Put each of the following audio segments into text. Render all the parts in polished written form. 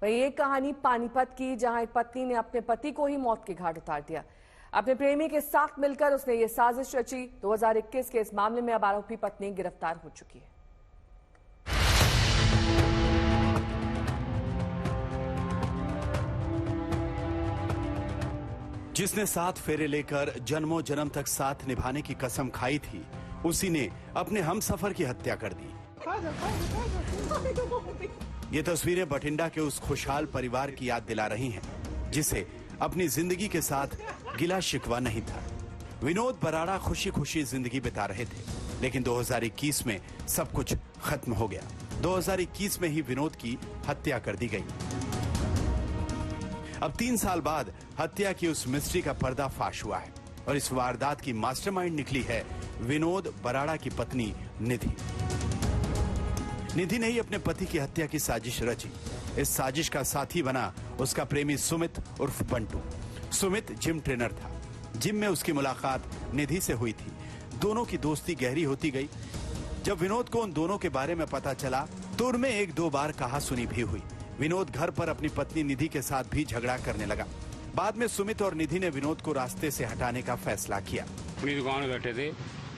वहीं एक कहानी पानीपत की, जहां एक पत्नी ने अपने पति को ही मौत के घाट उतार दिया। अपने प्रेमी के साथ मिलकर उसने ये साजिश रची। 2021 के इस मामले में अब आरोपी पत्नी गिरफ्तार हो चुकी है। जिसने 7 फेरे लेकर जन्मों जन्म तक साथ निभाने की कसम खाई थी, उसी ने अपने हमसफर की हत्या कर दी। ये तस्वीरें बठिंडा के उस खुशहाल परिवार की याद दिला रही हैं, जिसे अपनी जिंदगी के साथ गिला शिकवा नहीं था। विनोद बराड़ा खुशी खुशी जिंदगी बिता रहे थे, लेकिन 2021 में सब कुछ खत्म हो गया। 2021 में ही विनोद की हत्या कर दी गई। अब 3 साल बाद हत्या की उस मिस्ट्री का पर्दाफाश हुआ है और इस वारदात की मास्टरमाइंड निकली है विनोद बराड़ा की पत्नी निधि। निधि ने ही अपने पति की हत्या की साजिश रची। इस साजिश का साथी बना उसका प्रेमी सुमित उर्फ बंटू। सुमित जिम ट्रेनर था। जिम में उसकी मुलाकात निधि से हुई थी। दोनों की दोस्ती गहरी होती गई। जब विनोद को उन दोनों के बारे में पता चला तो उनमें 1-2 बार कहा सुनी भी हुई। विनोद घर पर अपनी पत्नी निधि के साथ भी झगड़ा करने लगा। बाद में सुमित और निधि ने विनोद को रास्ते से हटाने का फैसला किया। अपनी दुकान में बैठे थे,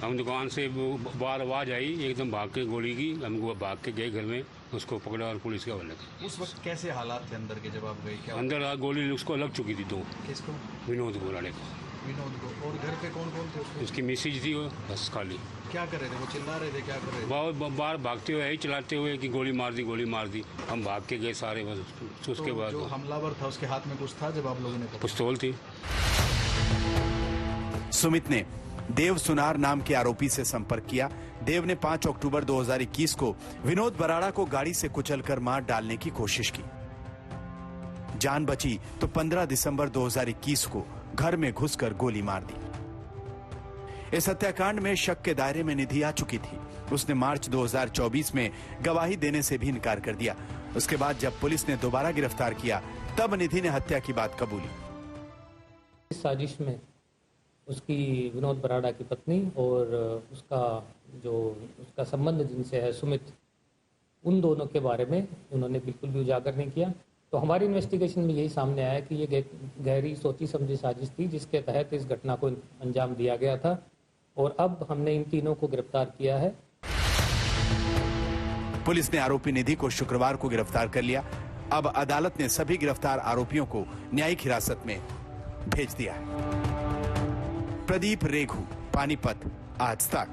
हम दुकान से बाहर आवाज आई, एकदम भाग के गोली की। हम भाग के गए घर में, उसको पकड़ा और पुलिस के हवाले किया। उस वक्त कैसे हालात थे अंदर के जब आप गए? क्या अंदर गोली उसको लग चुकी थी 2। किसको? विनोद को लड़े को। विनोद को। और घर पे कौन कौन थे? उसकी मिसेज थी, वो बस खाली। क्या कर रहे थे? वो चिल्ला रहे थे? क्या कर रहे थे? बहुत बार भागते हुए, यही चलाते हुए कि गोली मार दी, गोली मार दी। हम भाग के गए सारे। बस उसके बाद जो हमलावर था उसके हाथ में कुछ था जब आप लोगों ने? पिस्तौल थी। सुमित ने देव सुनार नाम के आरोपी से संपर्क किया। देव ने 5 अक्टूबर 2021 को विनोद बराड़ा को गाड़ी से कुचलकर मार डालने की कोशिश की। जान बची तो 15 दिसंबर 2021 को घर में घुसकर गोली मार दी। इस हत्याकांड में शक के दायरे में निधि आ चुकी थी। उसने मार्च 2024 में गवाही देने से भी इनकार कर दिया। उसके बाद जब पुलिस ने दोबारा गिरफ्तार किया, तब निधि ने हत्या की बात कबूली। इस साजिश में उसकी विनोद बराड़ा की पत्नी और उसका संबंध जिनसे है सुमित, उन दोनों के बारे में उन्होंने बिल्कुल भी उजागर नहीं किया। तो हमारी इन्वेस्टिगेशन में यही सामने आया कि ये गहरी सोची समझी साजिश थी, जिसके तहत इस घटना को अंजाम दिया गया था। और अब हमने इन तीनों को गिरफ्तार किया है। पुलिस ने आरोपी निधि को शुक्रवार को गिरफ्तार कर लिया। अब अदालत ने सभी गिरफ्तार आरोपियों को न्यायिक हिरासत में भेज दिया है। प्रदीप रेघू, पानीपत, आज तक।